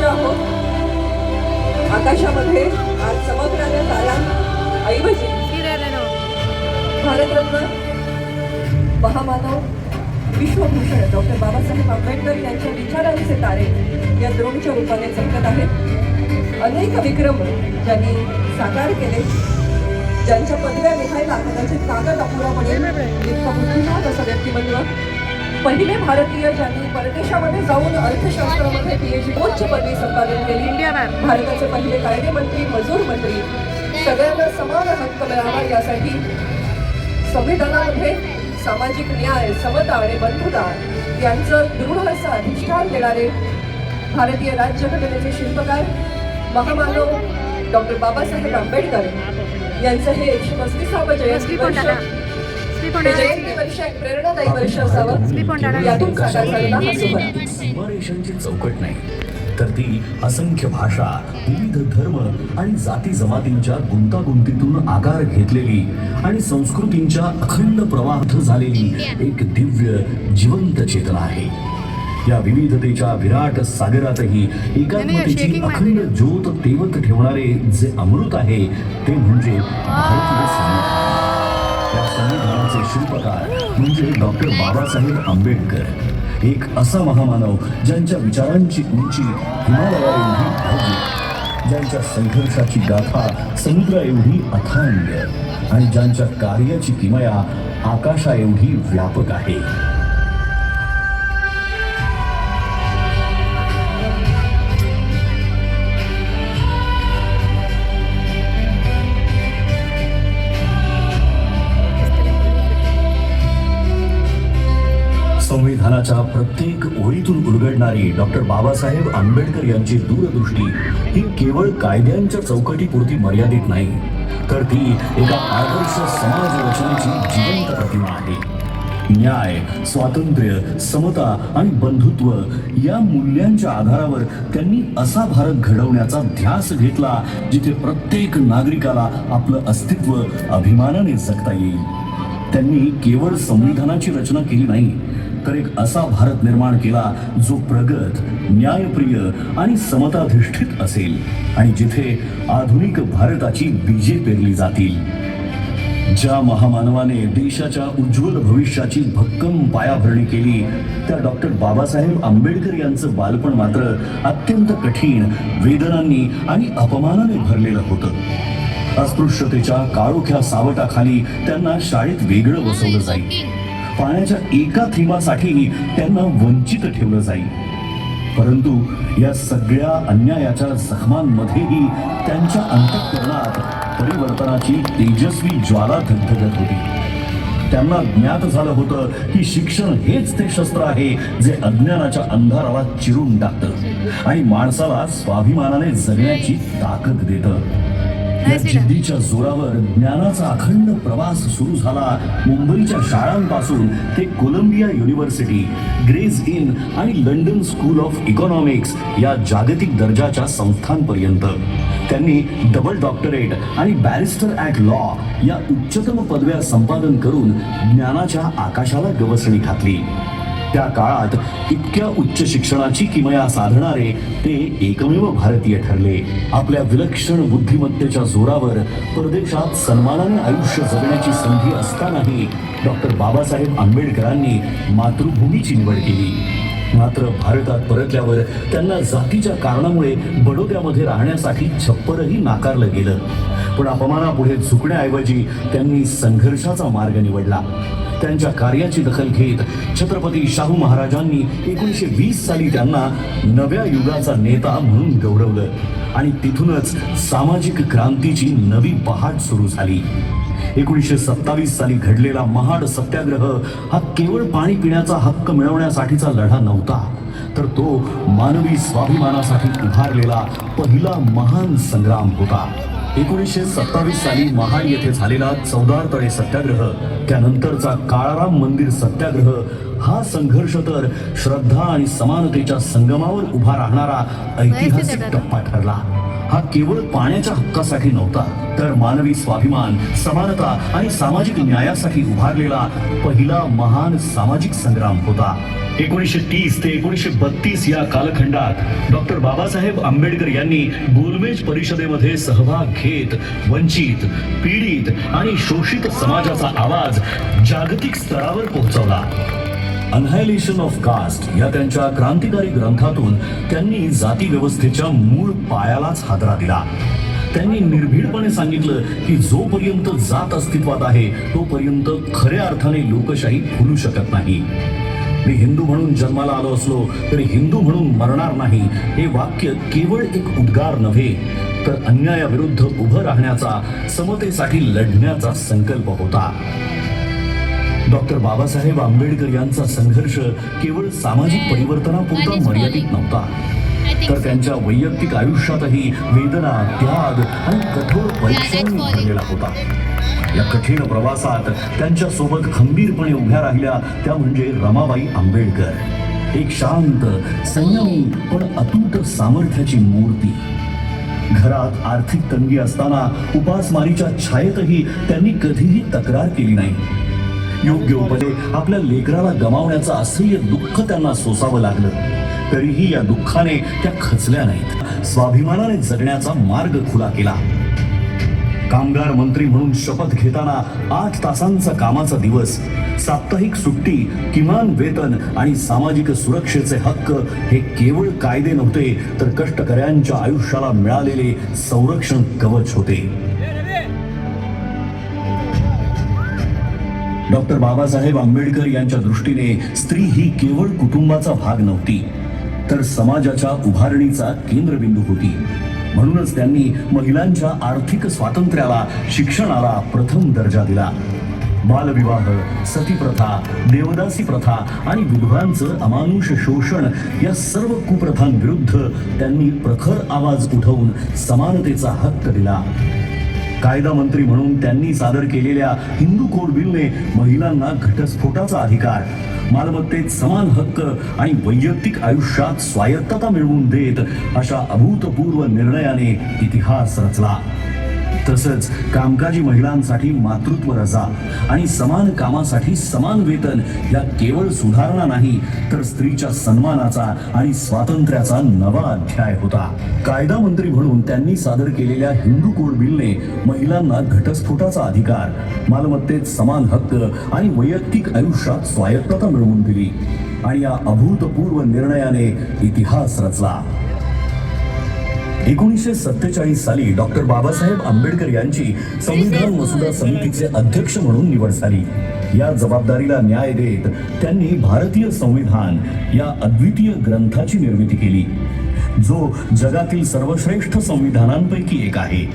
आहोत. आकाशामध्ये आज चमकणाऱ्या ताऱ्यांऐवजी भारतरत्न महामानव विश्वभूषण डॉक्टर बाबासाहेब आंबेडकर यांच्या विचारांचे तारे या द्रोणच्या रूपाने चमकत आहेत. अनेक विक्रम ज्यांनी साकार केले, ज्यांच्या पदव्या लिहायला कदाचित कागद अपुरा पडेल इतका बुद्धिमान असं व्यक्तिमत्व. पहिले भारतीय ज्यांनी परदेशामध्ये जाऊन अर्थशास्त्रामध्ये PhD उच्च पदवी संपादन केली. भारताचे पहिले कायदे मंत्री, मजूर मंत्री, सगळ्यांना समान हक्क मिळावा यासाठी संविधानामध्ये सामाजिक न्याय, समता आणि बंधुता यांचं दृढ असं अधिष्ठान देणारे भारतीय राज्यघटनेचे शिल्पकार महामानव डॉक्टर बाबासाहेब आंबेडकर यांचं हे 135वे जयंती वर्ष एक प्रेरणादायी वर्ष असावं यातून साकार झालेला हा सोहळा. सीमारेषांची चौकट नाही, तर ती असंख्य भाषा, विविध धर्म आणि जाती जमातींच्या गुंतागुंतीतून आकार घेतलेली आणि संस्कृतींच्या अखंड प्रवाहात झालेली एक दिव्य जिवंत चेतना आहे. या विविधतेच्या विराट सागरातही एकात्मतेची अखंड ज्योत तेवत ठेवणारे जे अमृत आहे ते म्हणजे भारतीय संविधान. या संविधानाचे शिल्पकार म्हणजे डॉक्टर बाबासाहेब आंबेडकर, एक असा महामानव ज्यांच्या विचारांची उंची हिमालया एवढी भव्य, ज्यांच्या संघर्षाची गाथा समुद्रा एवढी अथांग आणि ज्यांच्या कार्याची किमया आकाशा एवढी व्यापक आहे. संविधानाच्या प्रत्येक ओळीतून उलगडणारी डॉक्टर बाबासाहेब आंबेडकर यांची दूरदृष्टी ही केवळ कायद्यांच्या चौकटीपुरती मर्यादित नाही, तर ती एका आदर्श समाज रचनेची जिवंत प्रतिमा आहे. न्याय, स्वातंत्र्य, समता आणि बंधुत्व या मूल्यांच्या आधारावर त्यांनी असा भारत घडवण्याचा ध्यास घेतला जिथे प्रत्येक नागरिकाला आपलं अस्तित्व अभिमानाने जगता येईल. त्यांनी केवळ संविधानाची रचना केली नाही, तर एक असा भारत निर्माण केला जो प्रगत, न्यायप्रिय आणि समताधिष्ठित असेल आणि जिथे आधुनिक भारताची बीजे पेरली जातील. ज्या महामानवाने देशाच्या उज्ज्वल भविष्याची भक्कम पायाभरणी केली त्या डॉक्टर बाबासाहेब आंबेडकर यांचं बालपण मात्र अत्यंत कठीण, वेदनांनी आणि अपमानाने भरलेलं होतं. अस्पृश्यतेच्या काळोख्या सावटाखाली त्यांना शाळेत वेगळं बसवलं जाईल. पाण्याच्या एका थेंबासाठी त्यांना वंचित ठेवलं जाईल. परंतु या सगळ्या अन्यायाच्या जखमांमध्येही त्यांच्या अंतःकरणात परिवर्तनाची तेजस्वी ज्वाला धगधगत होती. त्यांना ज्ञात झालं होतं की शिक्षण हेच ते शस्त्र आहे जे अज्ञानाच्या अंधाराला चिरून टाकतं आणि माणसाला स्वाभिमानाने जगण्याची ताकद देतं. या जिद्दीच्या जोरावर ज्ञानाचा अखंड प्रवास सुरू झाला. मुंबईच्या शाळांपासून ते कोलंबिया युनिव्हर्सिटी, ग्रेज इन आणि लंडन स्कूल ऑफ इकॉनॉमिक्स या जागतिक दर्जाच्या संस्थांपर्यंत त्यांनी डबल डॉक्टरेट आणि बॅरिस्टर ॲट लॉ या उच्चतम पदव्या संपादन करून ज्ञानाच्या आकाशाला गवसणी घातली. त्या काळात इतक्या उच्च शिक्षणाची किमया साधणारे ते एकमेव भारतीय ठरले. आपल्या विलक्षण बुद्धिमत्तेच्या जोरावर परदेशात सन्मानाने आयुष्य जगण्याची संधी असतानाही डॉक्टर बाबासाहेब आंबेडकरांनी मातृभूमीची निवड केली. मात्र भारतात परतल्यावर त्यांना जातीच्या कारणामुळे बडोद्यामध्ये राहण्यासाठी छप्परही नाकारलं गेलं. पण अपमानापुढे झुकण्याऐवजी त्यांनी संघर्षाचा मार्ग निवडला. त्यांच्या कार्याची दखल घेत छत्रपती शाहू महाराजांनी 1920 साली त्यांना नव्या युगाचा नेता म्हणून गौरवलं आणि तिथूनच सामाजिक क्रांतीची नवी पहाट सुरू झाली. 1927 साली घडलेला महाड सत्याग्रह हा केवळ पाणी पिण्याचा हक्क मिळवण्यासाठीचा लढा नव्हता, तर तो मानवी स्वाभिमानासाठी उभारलेला पहिला महान संग्राम होता. 1927 साली महाड येथे झालेला चौदार तळे सत्याग्रह, त्यानंतरचा काळाराम मंदिर सत्याग्रह हा संघर्ष तर श्रद्धा आणि समानतेच्या संगमावर उभा राहणारा ऐतिहासिक टप्पा ठरला. हा केवळ पाण्याच्या हक्कासाठी नव्हता, तर मानवी स्वाभिमान, समानता आणि सामाजिक न्यायासाठी उभारलेला पहिला महान सामाजिक संग्राम होता. 1930 ते 1932 या कालखंडात डॉक्टर बाबासाहेब आंबेडकर यांनी गोलमेज परिषदेमध्ये सहभाग घेत वंचित, पीडित आणि शोषित समाजाचा आवाज जागतिक स्तरावर पोहोचवला. अनहायलेशन ऑफ कास्ट या त्यांच्या क्रांतिकारी ग्रंथातून त्यांनी जाती व्यवस्थेच्या मूळ पायालाच हादरा दिला. त्यांनी निर्भीडपणे सांगितलं की जोपर्यंत जात अस्तित्वात आहे तोपर्यंत खऱ्या अर्थाने लोकशाही फुलू शकत नाही. मी हिंदू म्हणून जन्माला आलो असलो तरी हिंदू म्हणून मरणार नाही हे वाक्य केवळ एक उद्गार नव्हे, तर अन्यायाविरुद्ध उभं राहण्याचा, समतेसाठी लढण्याचा संकल्प होता. डॉक्टर बाबासाहेब आंबेडकर यांचा संघर्ष केवळ सामाजिक परिवर्तनापुरता मर्यादित नव्हता, तर त्यांच्या वैयक्तिक आयुष्यातही वेदना, त्याग आणि कठोर परीक्षांनी भरलेला होता. या कठीण प्रवासात त्यांच्या सोबत खंबीरपणे उभ्या राहिल्या त्या म्हणजे रमाबाई आंबेडकर, एक शांत, संयमी पण अतूट सामर्थ्याची मूर्ती. घरात आर्थिक तंगी असताना उपासमारीच्या छायेतही त्यांनी कधीही तक्रार केली नाही. योग्य उपजे आपल्या लेकराला गमावण्याचं असह्य दुःख त्यांना सोसावं लागलं, तरीही या दुःखाने त्या खचल्या नाहीत. स्वाभिमानाने जगण्याचा मार्ग खुला केला. कामगार मंत्री म्हणून शपथ घेताना 8 तासांचा कामाचा दिवस, साप्ताहिक सुट्टी, किमान वेतन आणि सामाजिक सुरक्षेचे हक्क हे केवळ कायदे नव्हते, तर कष्टकऱ्यांच्या आयुष्याला मिळालेले संरक्षण कवच होते. डॉक्टर बाबासाहेब आंबेडकर यांच्या दृष्टीने स्त्री ही केवळ कुटुंबाचा भाग नव्हती, तर समाजाच्या उभारणीचा केंद्रबिंदू होती. म्हणूनच त्यांनी महिलांच्या आर्थिक स्वातंत्र्याला, शिक्षणाला प्रथम दर्जा दिला. बालविवाह, सतीप्रथा, देवदासी प्रथा आणि विधवांचं अमानुष शोषण या सर्व कुप्रथांविरुद्ध त्यांनी प्रखर आवाज उठवून समानतेचा हक्क दिला. कायदा मंत्री म्हणून त्यांनी सादर केलेल्या हिंदू कोड बिलने महिलांना घटस्फोटाचा अधिकार, मालमत्तेत समान हक्क आणि वैयक्तिक आयुष्यात स्वायत्तता मिळवून देत अशा अभूतपूर्व निर्णयाने इतिहास रचला. तसंच कामकाजी महिलांसाठी मातृत्व रजा आणि समान कामासाठी समान वेतन या केवळ सुधारणा नाही, तर स्त्रीच्या सन्मानाचा आणि स्वातंत्र्याचा नवा अध्याय होता. कायदा मंत्री म्हणून त्यांनी सादर केलेल्या हिंदू कोड बिलने महिलांना घटस्फोटाचा अधिकार, मालमत्तेत समान हक्क आणि वैयक्तिक आयुष्यात स्वायत्तता मिळवून दिली आणि या अभूतपूर्व निर्णयाने इतिहास रचला. 1947 साली डॉक्टर बाबासाहेब आंबेडकर यांची संविधान मसुदा समितीचे अध्यक्ष म्हणून निवड झाली. या जबाबदारीला न्याय देत त्यांनी भारतीय संविधान या अद्वितीय ग्रंथाची निर्मिती केली, जो जगातील सर्वश्रेष्ठ संविधानांपैकी एक आहे.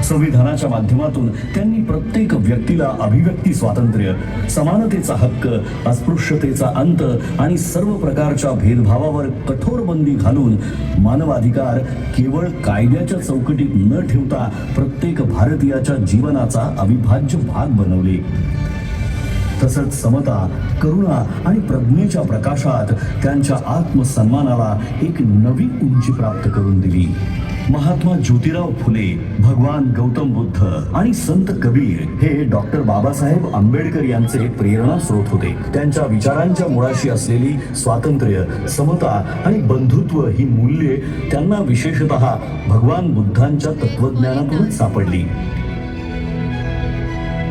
संविधानाच्या माध्यमातून त्यांनी प्रत्येक व्यक्तीला अभिव्यक्ती स्वातंत्र्य, समानतेचा हक्क, अस्पृश्यतेचा अंत आणि सर्व प्रकारच्या भेदभावावर कठोर बंदी घालून मानवाधिकार केवळ कायद्याच्या चौकटीत न ठेवता प्रत्येक भारतीयाच्या जीवनाचा अविभाज्य भाग बनवले. तसंच समता, करुणा आणि प्रज्ञेच्या प्रकाशात त्यांच्या आत्मसन्मानाला एक नवी उंची प्राप्त करून दिली. महात्मा ज्योतिराव फुले, भगवान गौतम बुद्ध आणि संत कबीर हे डॉक्टर बाबासाहेब आंबेडकर यांचे प्रेरणा स्रोत होते. त्यांच्या विचारांच्या मुळाशी असलेली स्वातंत्र्य, समता आणि बंधुत्व ही मूल्ये त्यांना विशेषतः भगवान बुद्धांच्या तत्वज्ञानातूनच सापडली.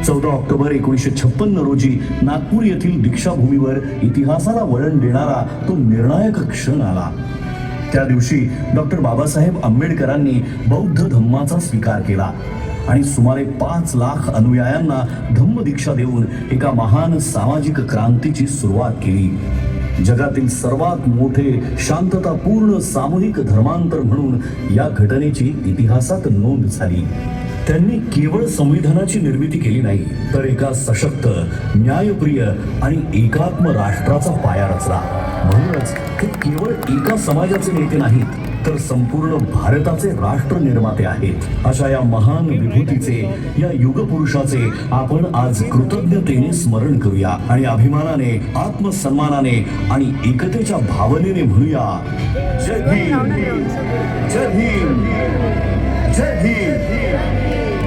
14 ऑक्टोबर 1956 रोजी नागपूर येथील दीक्षाभूमीवर इतिहासाला वळण देणारा तो निर्णायक क्षण आला. त्या दिवशी डॉक्टर बाबासाहेब आंबेडकरांनी बौद्ध धम्माचा स्वीकार केला आणि सुमारे 5 लाख अनुयायांना धम्मदीक्षा देऊन एका महान सामाजिक क्रांतीची सुरुवात केली. जगातील सर्वात मोठे शांततापूर्ण सामूहिक धर्मांतर म्हणून या घटनेची इतिहासात नोंद झाली. त्यांनी केवळ संविधानाची निर्मिती केली नाही, तर एका सशक्त, न्यायप्रिय आणि एकात्म राष्ट्राचा पाया रचला. म्हणूनच ते केवळ एका समाजाचे नेते नाहीत, तर संपूर्ण भारताचे राष्ट्र निर्माते आहेत. अशा या महान विभूतीचे, या युगपुरुषाचे आपण आज कृतज्ञतेने स्मरण करूया आणि अभिमानाने, आत्मसन्मानाने आणि एकतेच्या भावनेने म्हणूया, जय भीम, जय भीम, जय भीम.